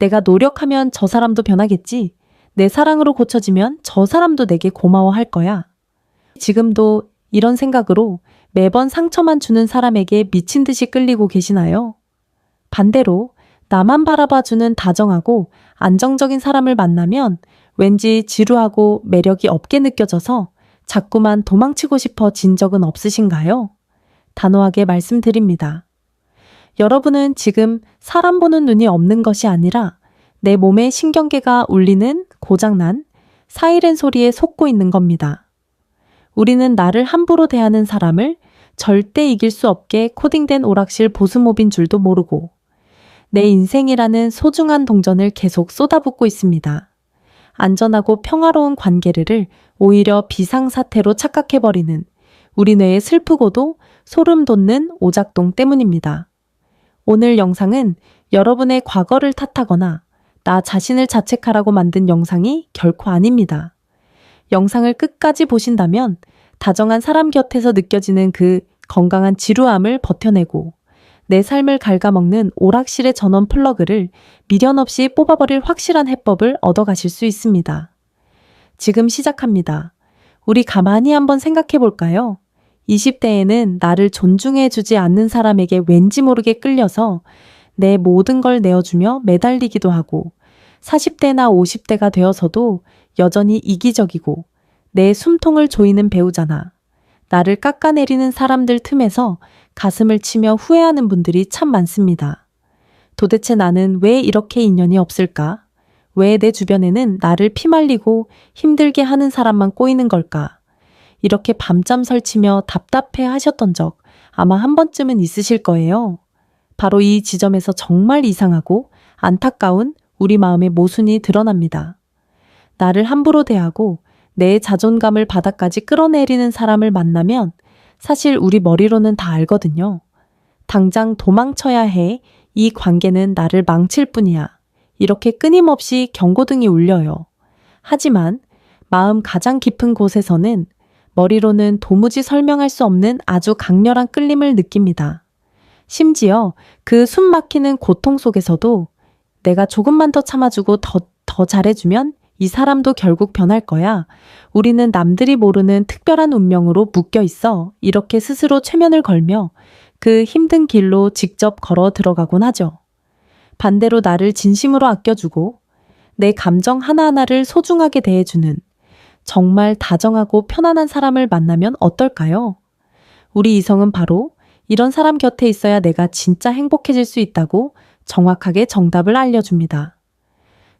내가 노력하면 저 사람도 변하겠지. 내 사랑으로 고쳐지면 저 사람도 내게 고마워할 거야. 지금도 이런 생각으로 매번 상처만 주는 사람에게 미친 듯이 끌리고 계시나요? 반대로 나만 바라봐주는 다정하고 안정적인 사람을 만나면 왠지 지루하고 매력이 없게 느껴져서 자꾸만 도망치고 싶어진 적은 없으신가요? 단호하게 말씀드립니다. 여러분은 지금 사람 보는 눈이 없는 것이 아니라 내 몸의 신경계가 울리는 고장난 사이렌 소리에 속고 있는 겁니다. 우리는 나를 함부로 대하는 사람을 절대 이길 수 없게 코딩된 오락실 보스몹인 줄도 모르고 내 인생이라는 소중한 동전을 계속 쏟아붓고 있습니다. 안전하고 평화로운 관계를 오히려 비상사태로 착각해버리는 우리 뇌의 슬프고도 소름 돋는 오작동 때문입니다. 오늘 영상은 여러분의 과거를 탓하거나 나 자신을 자책하라고 만든 영상이 결코 아닙니다. 영상을 끝까지 보신다면 다정한 사람 곁에서 느껴지는 그 건강한 지루함을 버텨내고 내 삶을 갉아먹는 오락실의 전원 플러그를 미련 없이 뽑아버릴 확실한 해법을 얻어가실 수 있습니다. 지금 시작합니다. 우리 가만히 한번 생각해 볼까요? 20대에는 나를 존중해주지 않는 사람에게 왠지 모르게 끌려서 내 모든 걸 내어주며 매달리기도 하고 40대나 50대가 되어서도 여전히 이기적이고 내 숨통을 조이는 배우자나 나를 깎아내리는 사람들 틈에서 가슴을 치며 후회하는 분들이 참 많습니다. 도대체 나는 왜 이렇게 인연이 없을까? 왜 내 주변에는 나를 피말리고 힘들게 하는 사람만 꼬이는 걸까? 이렇게 밤잠 설치며 답답해 하셨던 적 아마 한 번쯤은 있으실 거예요. 바로 이 지점에서 정말 이상하고 안타까운 우리 마음의 모순이 드러납니다. 나를 함부로 대하고 내 자존감을 바닥까지 끌어내리는 사람을 만나면 사실 우리 머리로는 다 알거든요. 당장 도망쳐야 해. 이 관계는 나를 망칠 뿐이야. 이렇게 끊임없이 경고등이 울려요. 하지만 마음 가장 깊은 곳에서는 머리로는 도무지 설명할 수 없는 아주 강렬한 끌림을 느낍니다. 심지어 그 숨 막히는 고통 속에서도 내가 조금만 더 참아주고 더 잘해주면 이 사람도 결국 변할 거야. 우리는 남들이 모르는 특별한 운명으로 묶여 있어. 이렇게 스스로 최면을 걸며 그 힘든 길로 직접 걸어 들어가곤 하죠. 반대로 나를 진심으로 아껴주고 내 감정 하나하나를 소중하게 대해주는 정말 다정하고 편안한 사람을 만나면 어떨까요? 우리 이성은 바로 이런 사람 곁에 있어야 내가 진짜 행복해질 수 있다고 정확하게 정답을 알려줍니다.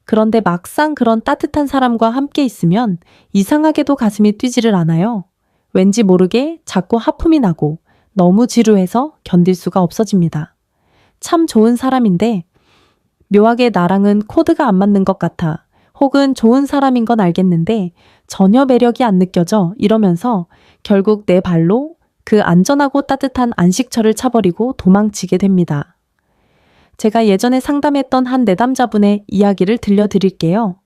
그런데 막상 그런 따뜻한 사람과 함께 있으면 이상하게도 가슴이 뛰지를 않아요. 왠지 모르게 자꾸 하품이 나고 너무 지루해서 견딜 수가 없어집니다. 참 좋은 사람인데 묘하게 나랑은 코드가 안 맞는 것 같아. 혹은 좋은 사람인 건 알겠는데 전혀 매력이 안 느껴져 이러면서 결국 내 발로 그 안전하고 따뜻한 안식처를 차버리고 도망치게 됩니다. 제가 예전에 상담했던 한 내담자분의 이야기를 들려드릴게요.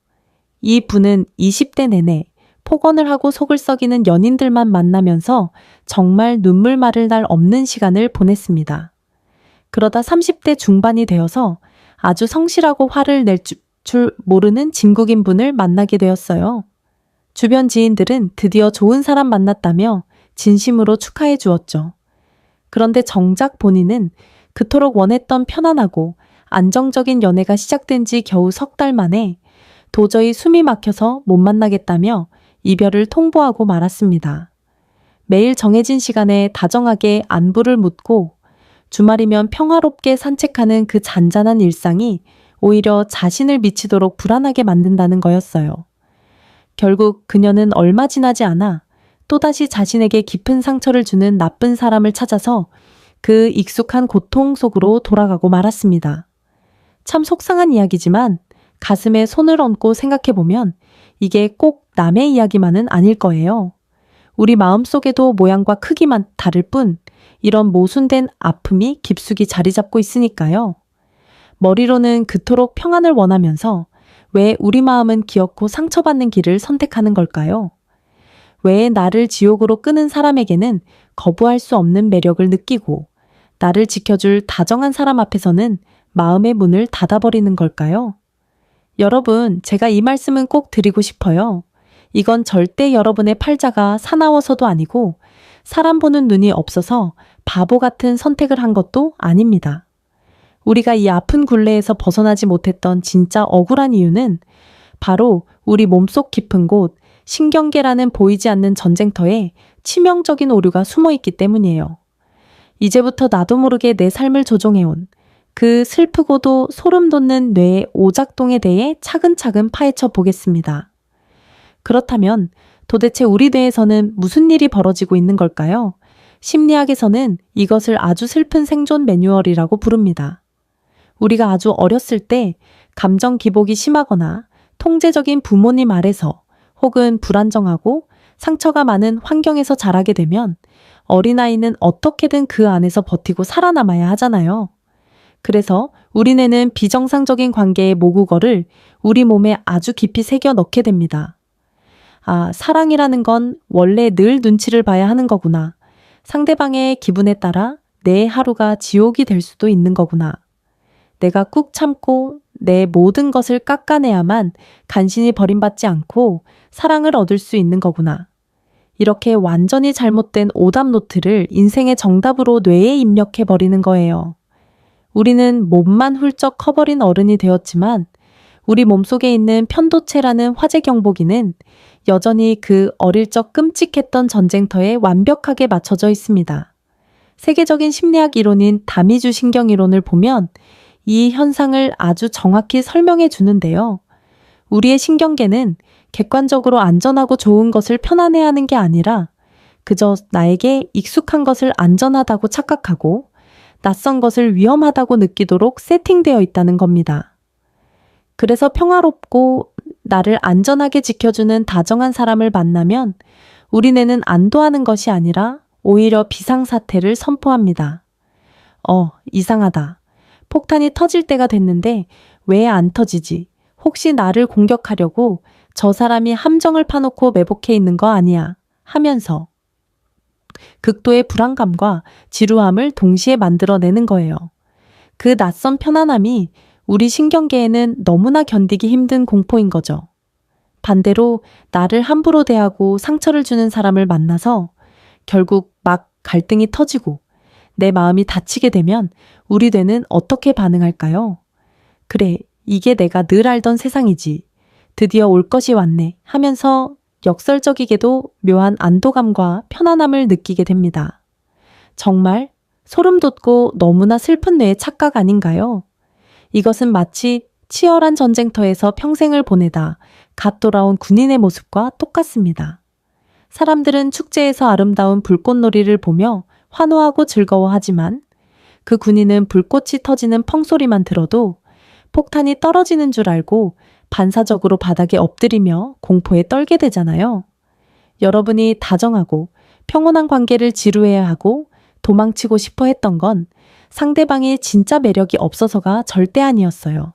이 분은 20대 내내 폭언을 하고 속을 썩이는 연인들만 만나면서 정말 눈물 마를 날 없는 시간을 보냈습니다. 그러다 30대 중반이 되어서 아주 성실하고 화를 낼 줄 모르는 진국인 분을 만나게 되었어요. 주변 지인들은 드디어 좋은 사람 만났다며 진심으로 축하해 주었죠. 그런데 정작 본인은 그토록 원했던 편안하고 안정적인 연애가 시작된 지 겨우 석 달 만에 도저히 숨이 막혀서 못 만나겠다며 이별을 통보하고 말았습니다. 매일 정해진 시간에 다정하게 안부를 묻고 주말이면 평화롭게 산책하는 그 잔잔한 일상이 오히려 자신을 미치도록 불안하게 만든다는 거였어요. 결국 그녀는 얼마 지나지 않아 또다시 자신에게 깊은 상처를 주는 나쁜 사람을 찾아서 그 익숙한 고통 속으로 돌아가고 말았습니다. 참 속상한 이야기지만 가슴에 손을 얹고 생각해보면 이게 꼭 남의 이야기만은 아닐 거예요. 우리 마음속에도 모양과 크기만 다를 뿐 이런 모순된 아픔이 깊숙이 자리 잡고 있으니까요. 머리로는 그토록 평안을 원하면서 왜 우리 마음은 기어코 상처받는 길을 선택하는 걸까요? 왜 나를 지옥으로 끄는 사람에게는 거부할 수 없는 매력을 느끼고 나를 지켜줄 다정한 사람 앞에서는 마음의 문을 닫아버리는 걸까요? 여러분, 제가 이 말씀은 꼭 드리고 싶어요. 이건 절대 여러분의 팔자가 사나워서도 아니고 사람 보는 눈이 없어서 바보 같은 선택을 한 것도 아닙니다. 우리가 이 아픈 굴레에서 벗어나지 못했던 진짜 억울한 이유는 바로 우리 몸속 깊은 곳 신경계라는 보이지 않는 전쟁터에 치명적인 오류가 숨어 있기 때문이에요. 이제부터 나도 모르게 내 삶을 조종해온 그 슬프고도 소름 돋는 뇌의 오작동에 대해 차근차근 파헤쳐 보겠습니다. 그렇다면 도대체 우리 뇌에서는 무슨 일이 벌어지고 있는 걸까요? 심리학에서는 이것을 아주 슬픈 생존 매뉴얼이라고 부릅니다. 우리가 아주 어렸을 때 감정 기복이 심하거나 통제적인 부모님 아래서 혹은 불안정하고 상처가 많은 환경에서 자라게 되면 어린아이는 어떻게든 그 안에서 버티고 살아남아야 하잖아요. 그래서 우리 뇌는 비정상적인 관계의 모국어를 우리 몸에 아주 깊이 새겨 넣게 됩니다. 아, 사랑이라는 건 원래 늘 눈치를 봐야 하는 거구나. 상대방의 기분에 따라 내 하루가 지옥이 될 수도 있는 거구나. 내가 꾹 참고 내 모든 것을 깎아내야만 간신히 버림받지 않고 사랑을 얻을 수 있는 거구나. 이렇게 완전히 잘못된 오답 노트를 인생의 정답으로 뇌에 입력해버리는 거예요. 우리는 몸만 훌쩍 커버린 어른이 되었지만 우리 몸속에 있는 편도체라는 화재 경보기는 여전히 그 어릴 적 끔찍했던 전쟁터에 완벽하게 맞춰져 있습니다. 세계적인 심리학 이론인 다미주 신경이론을 보면 이 현상을 아주 정확히 설명해 주는데요. 우리의 신경계는 객관적으로 안전하고 좋은 것을 편안해하는 게 아니라 그저 나에게 익숙한 것을 안전하다고 착각하고 낯선 것을 위험하다고 느끼도록 세팅되어 있다는 겁니다. 그래서 평화롭고 나를 안전하게 지켜주는 다정한 사람을 만나면 우리 뇌는 안도하는 것이 아니라 오히려 비상사태를 선포합니다. 이상하다. 폭탄이 터질 때가 됐는데 왜 안 터지지? 혹시 나를 공격하려고 저 사람이 함정을 파놓고 매복해 있는 거 아니야? 하면서 극도의 불안감과 지루함을 동시에 만들어내는 거예요. 그 낯선 편안함이 우리 신경계에는 너무나 견디기 힘든 공포인 거죠. 반대로 나를 함부로 대하고 상처를 주는 사람을 만나서 결국 막 갈등이 터지고 내 마음이 다치게 되면 우리 뇌는 어떻게 반응할까요? 그래, 이게 내가 늘 알던 세상이지. 드디어 올 것이 왔네 하면서 역설적이게도 묘한 안도감과 편안함을 느끼게 됩니다. 정말 소름 돋고 너무나 슬픈 뇌의 착각 아닌가요? 이것은 마치 치열한 전쟁터에서 평생을 보내다 갓 돌아온 군인의 모습과 똑같습니다. 사람들은 축제에서 아름다운 불꽃놀이를 보며 환호하고 즐거워하지만 그 군인은 불꽃이 터지는 펑소리만 들어도 폭탄이 떨어지는 줄 알고 반사적으로 바닥에 엎드리며 공포에 떨게 되잖아요. 여러분이 다정하고 평온한 관계를 지루해야 하고 도망치고 싶어 했던 건 상대방이 진짜 매력이 없어서가 절대 아니었어요.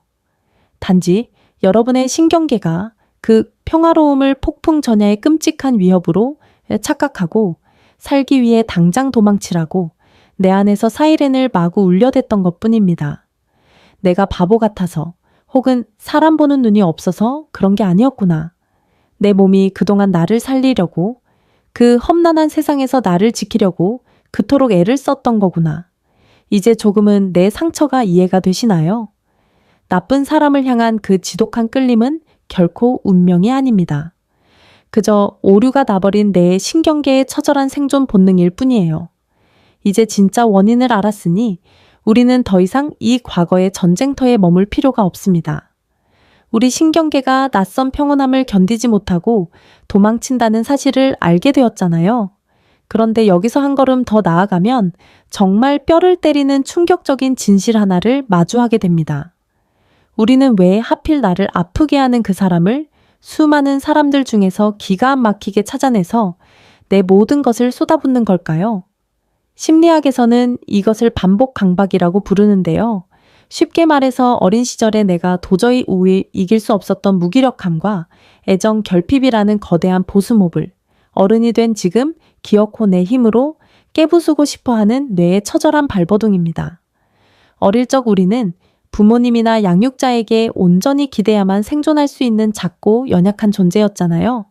단지 여러분의 신경계가 그 평화로움을 폭풍 전야의 끔찍한 위협으로 착각하고 살기 위해 당장 도망치라고 내 안에서 사이렌을 마구 울려댔던 것뿐입니다. 내가 바보 같아서 혹은 사람 보는 눈이 없어서 그런 게 아니었구나. 내 몸이 그동안 나를 살리려고 그 험난한 세상에서 나를 지키려고 그토록 애를 썼던 거구나. 이제 조금은 내 상처가 이해가 되시나요? 나쁜 사람을 향한 그 지독한 끌림은 결코 운명이 아닙니다. 그저 오류가 나버린 내 신경계의 처절한 생존 본능일 뿐이에요. 이제 진짜 원인을 알았으니 우리는 더 이상 이 과거의 전쟁터에 머물 필요가 없습니다. 우리 신경계가 낯선 평온함을 견디지 못하고 도망친다는 사실을 알게 되었잖아요. 그런데 여기서 한 걸음 더 나아가면 정말 뼈를 때리는 충격적인 진실 하나를 마주하게 됩니다. 우리는 왜 하필 나를 아프게 하는 그 사람을 수많은 사람들 중에서 기가 막히게 찾아내서 내 모든 것을 쏟아붓는 걸까요? 심리학에서는 이것을 반복 강박이라고 부르는데요. 쉽게 말해서 어린 시절에 내가 도저히 이길 수 없었던 무기력함과 애정 결핍이라는 거대한 보수몹을 어른이 된 지금 기어코 내 힘으로 깨부수고 싶어하는 뇌의 처절한 발버둥입니다. 어릴 적 우리는 부모님이나 양육자에게 온전히 기대야만 생존할 수 있는 작고 연약한 존재였잖아요.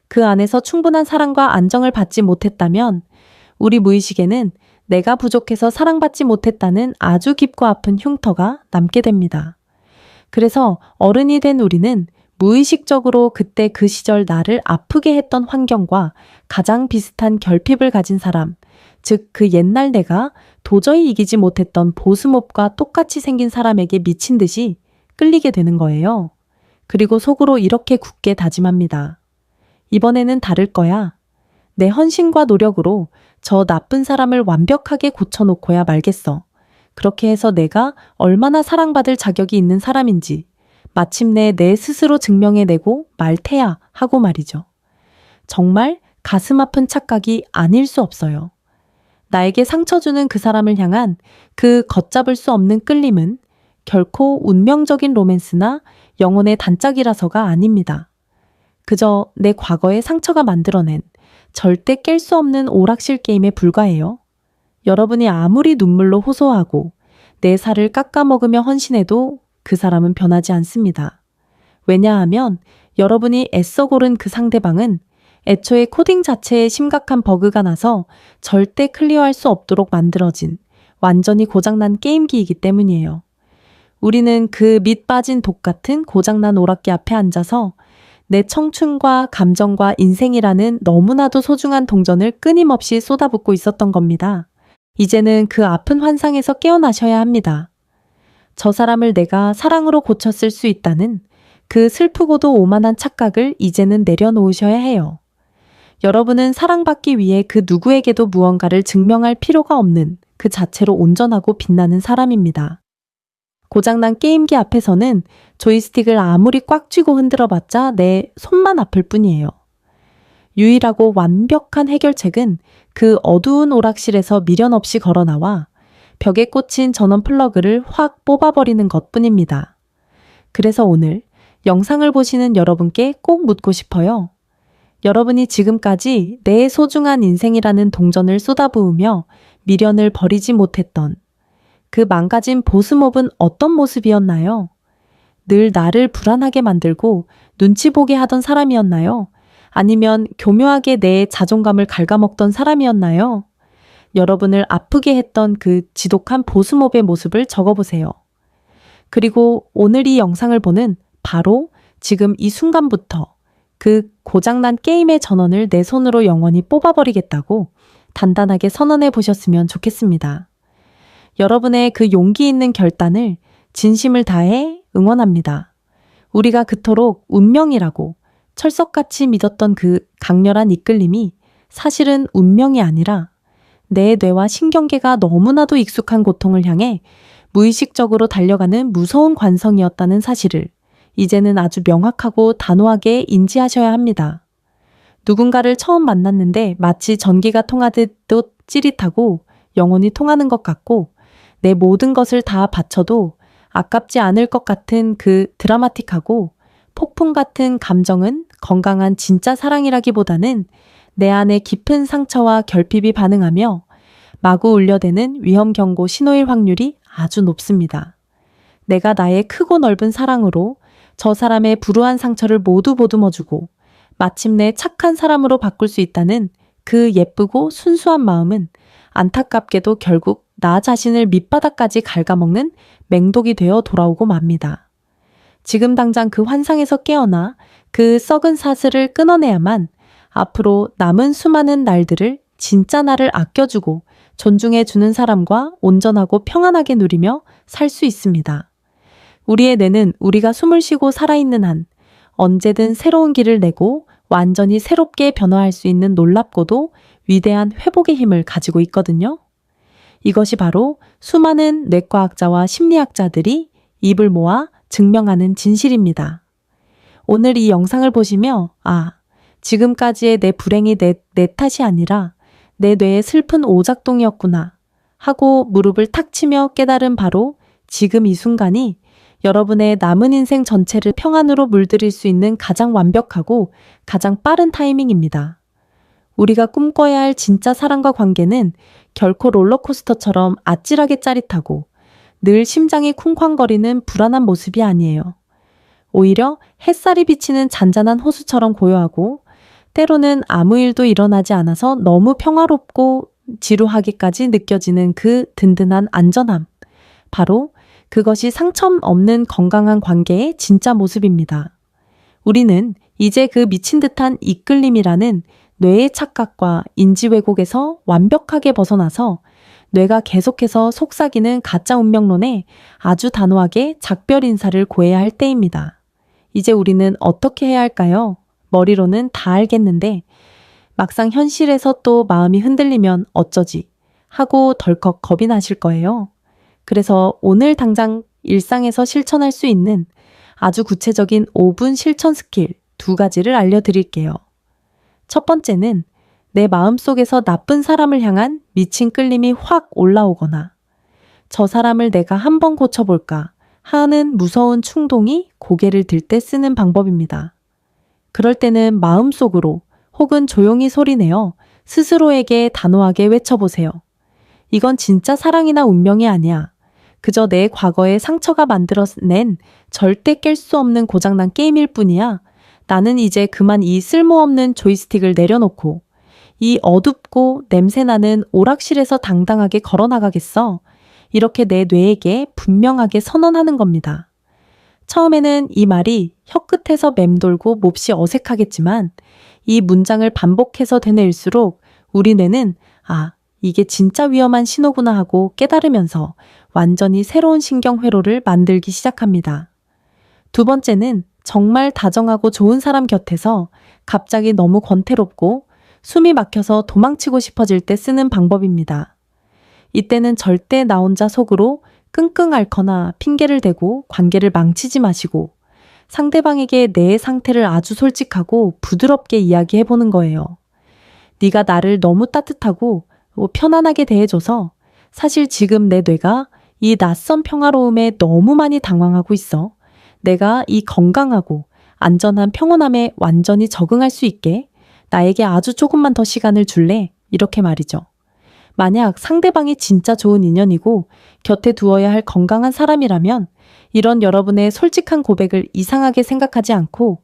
그 안에서 충분한 사랑과 안정을 받지 못했다면 우리 무의식에는 내가 부족해서 사랑받지 못했다는 아주 깊고 아픈 흉터가 남게 됩니다. 그래서 어른이 된 우리는 무의식적으로 그때 그 시절 나를 아프게 했던 환경과 가장 비슷한 결핍을 가진 사람, 즉 그 옛날 내가 도저히 이기지 못했던 보스몹과 똑같이 생긴 사람에게 미친 듯이 끌리게 되는 거예요. 그리고 속으로 이렇게 굳게 다짐합니다. 이번에는 다를 거야. 내 헌신과 노력으로 저 나쁜 사람을 완벽하게 고쳐놓고야 말겠어. 그렇게 해서 내가 얼마나 사랑받을 자격이 있는 사람인지 마침내 내 스스로 증명해내고 말 테야 하고 말이죠. 정말 가슴 아픈 착각이 아닐 수 없어요. 나에게 상처 주는 그 사람을 향한 그 걷잡을 수 없는 끌림은 결코 운명적인 로맨스나 영혼의 단짝이라서가 아닙니다. 그저 내 과거의 상처가 만들어낸 절대 깰 수 없는 오락실 게임에 불과해요. 여러분이 아무리 눈물로 호소하고 내 살을 깎아먹으며 헌신해도 그 사람은 변하지 않습니다. 왜냐하면 여러분이 애써 고른 그 상대방은 애초에 코딩 자체에 심각한 버그가 나서 절대 클리어할 수 없도록 만들어진 완전히 고장난 게임기이기 때문이에요. 우리는 그 밑 빠진 독 같은 고장난 오락기 앞에 앉아서 내 청춘과 감정과 인생이라는 너무나도 소중한 동전을 끊임없이 쏟아붓고 있었던 겁니다. 이제는 그 아픈 환상에서 깨어나셔야 합니다. 저 사람을 내가 사랑으로 고쳤을 수 있다는 그 슬프고도 오만한 착각을 이제는 내려놓으셔야 해요. 여러분은 사랑받기 위해 그 누구에게도 무언가를 증명할 필요가 없는 그 자체로 온전하고 빛나는 사람입니다. 고장난 게임기 앞에서는 조이스틱을 아무리 꽉 쥐고 흔들어봤자 내 손만 아플 뿐이에요. 유일하고 완벽한 해결책은 그 어두운 오락실에서 미련 없이 걸어나와 벽에 꽂힌 전원 플러그를 확 뽑아버리는 것뿐입니다. 그래서 오늘 영상을 보시는 여러분께 꼭 묻고 싶어요. 여러분이 지금까지 내 소중한 인생이라는 동전을 쏟아부으며 미련을 버리지 못했던 그 망가진 보스몹은 어떤 모습이었나요? 늘 나를 불안하게 만들고 눈치 보게 하던 사람이었나요? 아니면 교묘하게 내 자존감을 갉아먹던 사람이었나요? 여러분을 아프게 했던 그 지독한 보스몹의 모습을 적어보세요. 그리고 오늘 이 영상을 보는 바로 지금 이 순간부터 그 고장난 게임의 전원을 내 손으로 영원히 뽑아버리겠다고 단단하게 선언해 보셨으면 좋겠습니다. 여러분의 그 용기 있는 결단을 진심을 다해 응원합니다. 우리가 그토록 운명이라고 철석같이 믿었던 그 강렬한 이끌림이 사실은 운명이 아니라 내 뇌와 신경계가 너무나도 익숙한 고통을 향해 무의식적으로 달려가는 무서운 관성이었다는 사실을 이제는 아주 명확하고 단호하게 인지하셔야 합니다. 누군가를 처음 만났는데 마치 전기가 통하듯 찌릿하고 영혼이 통하는 것 같고 내 모든 것을 다 바쳐도 아깝지 않을 것 같은 그 드라마틱하고 폭풍 같은 감정은 건강한 진짜 사랑이라기보다는 내 안에 깊은 상처와 결핍이 반응하며 마구 울려대는 위험 경고 신호일 확률이 아주 높습니다. 내가 나의 크고 넓은 사랑으로 저 사람의 불우한 상처를 모두 보듬어주고 마침내 착한 사람으로 바꿀 수 있다는 그 예쁘고 순수한 마음은 안타깝게도 결국 나 자신을 밑바닥까지 갉아먹는 맹독이 되어 돌아오고 맙니다. 지금 당장 그 환상에서 깨어나 그 썩은 사슬을 끊어내야만 앞으로 남은 수많은 날들을 진짜 나를 아껴주고 존중해주는 사람과 온전하고 평안하게 누리며 살 수 있습니다. 우리의 뇌는 우리가 숨을 쉬고 살아있는 한 언제든 새로운 길을 내고 완전히 새롭게 변화할 수 있는 놀랍고도 위대한 회복의 힘을 가지고 있거든요. 이것이 바로 수많은 뇌과학자와 심리학자들이 입을 모아 증명하는 진실입니다. 오늘 이 영상을 보시며 지금까지의 내 불행이 내 탓이 아니라 내 뇌의 슬픈 오작동이었구나 하고 무릎을 탁 치며 깨달은 바로 지금 이 순간이 여러분의 남은 인생 전체를 평안으로 물들일 수 있는 가장 완벽하고 가장 빠른 타이밍입니다. 우리가 꿈꿔야 할 진짜 사랑과 관계는 결코 롤러코스터처럼 아찔하게 짜릿하고 늘 심장이 쿵쾅거리는 불안한 모습이 아니에요. 오히려 햇살이 비치는 잔잔한 호수처럼 고요하고 때로는 아무 일도 일어나지 않아서 너무 평화롭고 지루하기까지 느껴지는 그 든든한 안전함. 바로 그것이 상처 없는 건강한 관계의 진짜 모습입니다. 우리는 이제 그 미친 듯한 이끌림이라는 뇌의 착각과 인지 왜곡에서 완벽하게 벗어나서 뇌가 계속해서 속삭이는 가짜 운명론에 아주 단호하게 작별 인사를 고해야 할 때입니다. 이제 우리는 어떻게 해야 할까요? 머리로는 다 알겠는데 막상 현실에서 또 마음이 흔들리면 어쩌지 하고 덜컥 겁이 나실 거예요. 그래서 오늘 당장 일상에서 실천할 수 있는 아주 구체적인 5분 실천 스킬 2가지를 알려드릴게요. 첫 번째는 내 마음속에서 나쁜 사람을 향한 미친 끌림이 확 올라오거나 저 사람을 내가 한번 고쳐볼까 하는 무서운 충동이 고개를 들 때 쓰는 방법입니다. 그럴 때는 마음속으로 혹은 조용히 소리내어 스스로에게 단호하게 외쳐보세요. 이건 진짜 사랑이나 운명이 아니야. 그저 내 과거의 상처가 만들어낸 절대 깰 수 없는 고장난 게임일 뿐이야. 나는 이제 그만 이 쓸모없는 조이스틱을 내려놓고 이 어둡고 냄새나는 오락실에서 당당하게 걸어나가겠어. 이렇게 내 뇌에게 분명하게 선언하는 겁니다. 처음에는 이 말이 혀끝에서 맴돌고 몹시 어색하겠지만 이 문장을 반복해서 되뇌일수록 우리 뇌는 이게 진짜 위험한 신호구나 하고 깨달으면서 완전히 새로운 신경회로를 만들기 시작합니다. 두 번째는 정말 다정하고 좋은 사람 곁에서 갑자기 너무 권태롭고 숨이 막혀서 도망치고 싶어질 때 쓰는 방법입니다. 이때는 절대 나 혼자 속으로 끙끙 앓거나 핑계를 대고 관계를 망치지 마시고 상대방에게 내 상태를 아주 솔직하고 부드럽게 이야기해보는 거예요. 네가 나를 너무 따뜻하고 편안하게 대해줘서 사실 지금 내 뇌가 이 낯선 평화로움에 너무 많이 당황하고 있어. 내가 이 건강하고 안전한 평온함에 완전히 적응할 수 있게 나에게 아주 조금만 더 시간을 줄래? 이렇게 말이죠. 만약 상대방이 진짜 좋은 인연이고 곁에 두어야 할 건강한 사람이라면 이런 여러분의 솔직한 고백을 이상하게 생각하지 않고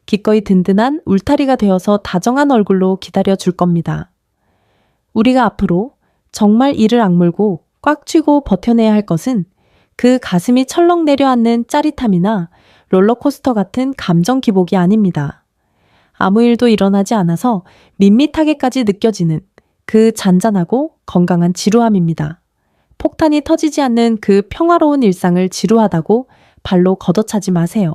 기꺼이 든든한 울타리가 되어서 다정한 얼굴로 기다려 줄 겁니다. 우리가 앞으로 정말 이를 악물고 꽉 쥐고 버텨내야 할 것은 그 가슴이 철렁 내려앉는 짜릿함이나 롤러코스터 같은 감정 기복이 아닙니다. 아무 일도 일어나지 않아서 밋밋하게까지 느껴지는 그 잔잔하고 건강한 지루함입니다. 폭탄이 터지지 않는 그 평화로운 일상을 지루하다고 발로 걷어차지 마세요.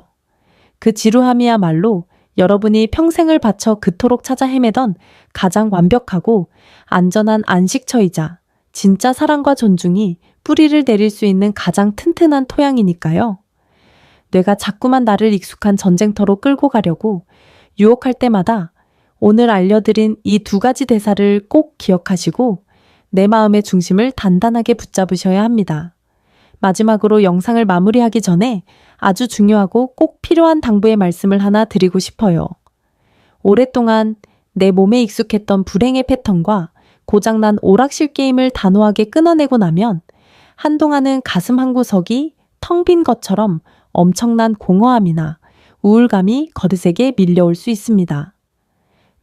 그 지루함이야말로 여러분이 평생을 바쳐 그토록 찾아 헤매던 가장 완벽하고 안전한 안식처이자 진짜 사랑과 존중이 뿌리를 내릴 수 있는 가장 튼튼한 토양이니까요. 뇌가 자꾸만 나를 익숙한 전쟁터로 끌고 가려고 유혹할 때마다 오늘 알려드린 이 2가지 대사를 꼭 기억하시고 내 마음의 중심을 단단하게 붙잡으셔야 합니다. 마지막으로 영상을 마무리하기 전에 아주 중요하고 꼭 필요한 당부의 말씀을 하나 드리고 싶어요. 오랫동안 내 몸에 익숙했던 불행의 패턴과 고장난 오락실 게임을 단호하게 끊어내고 나면 한동안은 가슴 한구석이 텅 빈 것처럼 엄청난 공허함이나 우울감이 거드세게 밀려올 수 있습니다.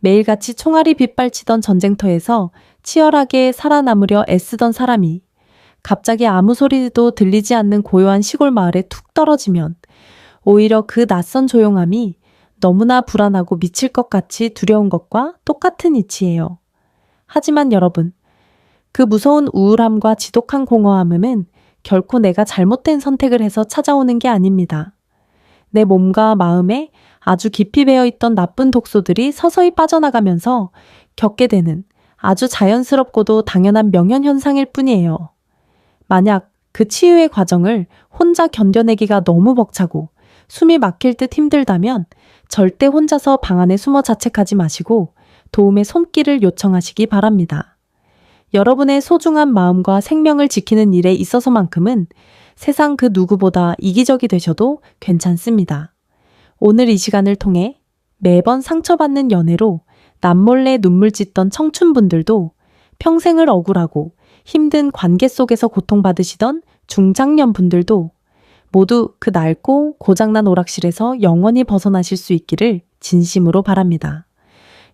매일같이 총알이 빗발치던 전쟁터에서 치열하게 살아남으려 애쓰던 사람이 갑자기 아무 소리도 들리지 않는 고요한 시골 마을에 툭 떨어지면 오히려 그 낯선 조용함이 너무나 불안하고 미칠 것 같이 두려운 것과 똑같은 이치예요. 하지만 여러분, 그 무서운 우울함과 지독한 공허함은 결코 내가 잘못된 선택을 해서 찾아오는 게 아닙니다. 내 몸과 마음에 아주 깊이 배어있던 나쁜 독소들이 서서히 빠져나가면서 겪게 되는 아주 자연스럽고도 당연한 명현현상일 뿐이에요. 만약 그 치유의 과정을 혼자 견뎌내기가 너무 벅차고 숨이 막힐 듯 힘들다면 절대 혼자서 방 안에 숨어 자책하지 마시고 도움의 손길을 요청하시기 바랍니다. 여러분의 소중한 마음과 생명을 지키는 일에 있어서만큼은 세상 그 누구보다 이기적이 되셔도 괜찮습니다. 오늘 이 시간을 통해 매번 상처받는 연애로 남몰래 눈물 짓던 청춘분들도 평생을 억울하고 힘든 관계 속에서 고통받으시던 중장년 분들도 모두 그 낡고 고장난 오락실에서 영원히 벗어나실 수 있기를 진심으로 바랍니다.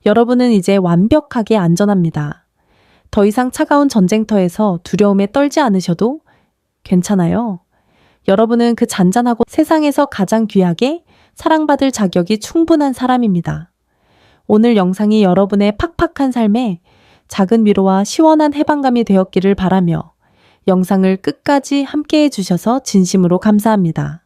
여러분은 이제 완벽하게 안전합니다. 더 이상 차가운 전쟁터에서 두려움에 떨지 않으셔도 괜찮아요. 여러분은 그 잔잔하고 세상에서 가장 귀하게 사랑받을 자격이 충분한 사람입니다. 오늘 영상이 여러분의 팍팍한 삶에 작은 위로와 시원한 해방감이 되었기를 바라며 영상을 끝까지 함께 해주셔서 진심으로 감사합니다.